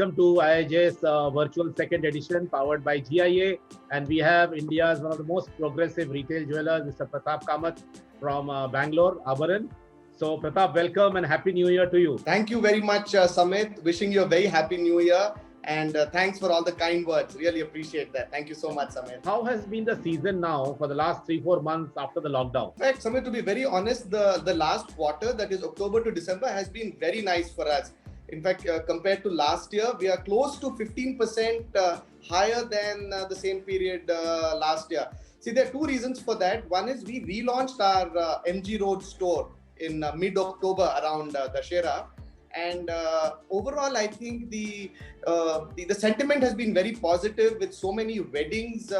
welcome to IIJ's virtual second edition powered by GIA. And we have India's one of the most progressive retail jewelers, Mr. Pratap Kamath from Bangalore, Abaran. So Pratap, welcome and Happy New Year to you. Thank you very much, Samit. Wishing you a very Happy New Year. And thanks for all the kind words. Really appreciate that. Thank you so much, Samit. How has been the season now for the last 3-4 months after the lockdown? In fact, Samit, to be very honest, the last quarter, that is October to December, has been very nice for us. In fact, compared to last year, we are close to 15% higher than the same period last year. See, there are two reasons for that. One is we relaunched our MG Road store in mid-October around Dussehra. And overall, I think the sentiment has been very positive with so many weddings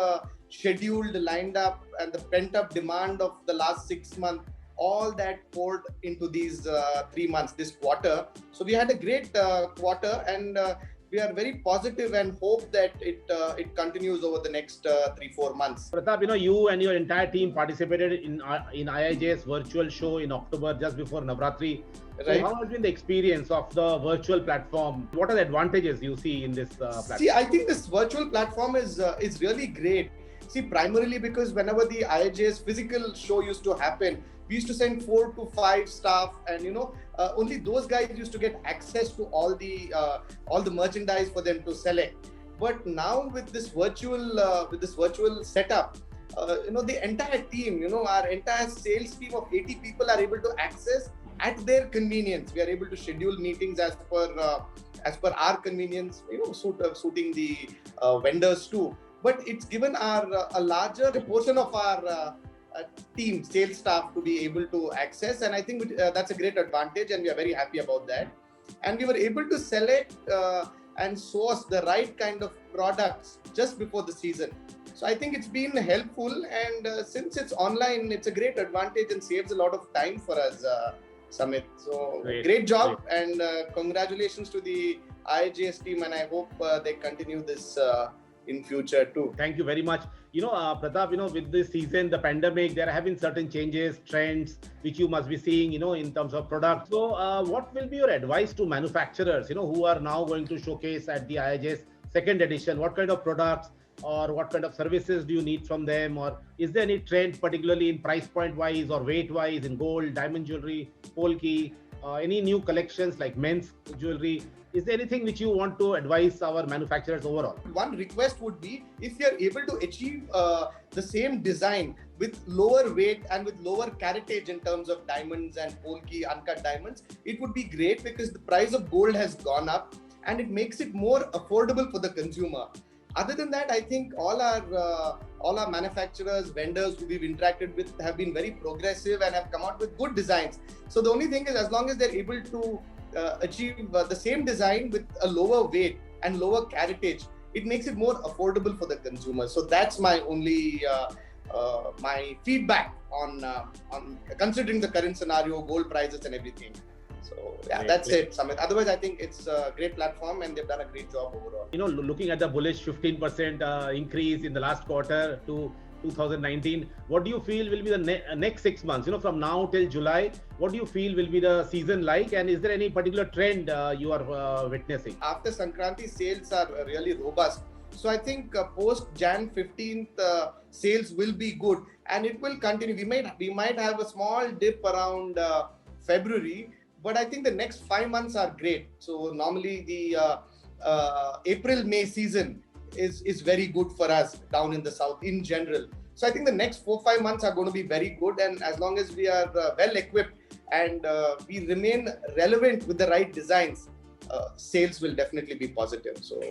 scheduled, lined up, and the pent-up demand of the last 6 months. All that poured into these 3 months, this quarter. So we had a great quarter, and we are very positive and hope that it continues over the next 3-4 months. Pratap, you and your entire team participated in IIJ's virtual show in October, just before Navratri. So Right. how has been the experience of the virtual platform? What are the advantages you see in this platform? See, I think this virtual platform is really great. See, primarily because whenever the IIJ's physical show used to happen, we used to send 4 to 5 staff, and only those guys used to get access to all the merchandise for them to select. But now with this virtual setup, the entire team, our entire sales team of 80 people are able to access at their convenience. We are able to schedule meetings as per our convenience, suiting the vendors too. But it's given a larger portion of our team, sales staff, to be able to access, and I think that's a great advantage, and we are very happy about that. And we were able to select and source the right kind of products just before the season. So I think it's been helpful, and since it's online, it's a great advantage and saves a lot of time for us, Samit. So great job, and congratulations to the IIJ's team, and I hope they continue this in future too. Thank you very much. Pratap, with this season, the pandemic, there have been certain changes, trends, which you must be seeing, in terms of products. So what will be your advice to manufacturers, who are now going to showcase at the IIJ's second edition? What kind of products or what kind of services do you need from them? Or is there any trend, particularly in price point wise or weight wise, in gold, diamond jewelry, polki, any new collections like men's jewelry? Is there anything which you want to advise our manufacturers overall? One request would be, if you're able to achieve the same design with lower weight and with lower caratage in terms of diamonds and polki uncut diamonds, it would be great, because the price of gold has gone up and it makes it more affordable for the consumer. Other than that, I think all our manufacturers, vendors who we've interacted with have been very progressive and have come out with good designs. So the only thing is, as long as they're able to achieve the same design with a lower weight and lower caratage, it makes it more affordable for the consumer. So that's my only my feedback on considering the current scenario, gold prices and everything. So that's it, Samit. Otherwise, I think it's a great platform and they've done a great job overall. Looking at the bullish 15% increase in the last quarter to 2019, what do you feel will be the next 6 months? From now till July, what do you feel will be the season like? And is there any particular trend you are witnessing? After Sankranti, sales are really robust. So I think post Jan 15th, sales will be good and it will continue. We might have a small dip around February, but I think the next 5 months are great. So normally the April-May season is very good for us down in the south in general. So I think the next 4-5 months are going to be very good, and as long as we are well equipped and we remain relevant with the right designs, sales will definitely be positive. So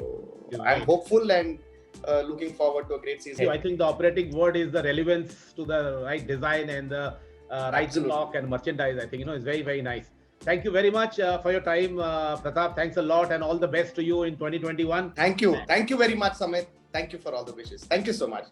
I'm hopeful and looking forward to a great season. I think the operating word is the relevance to the right design and the right stock and merchandise. I think it's very, very nice. Thank you very much for your time, Pratap. Thanks a lot, and all the best to you in 2021. Thank you. Thank you very much, Samit. Thank you for all the wishes. Thank you so much.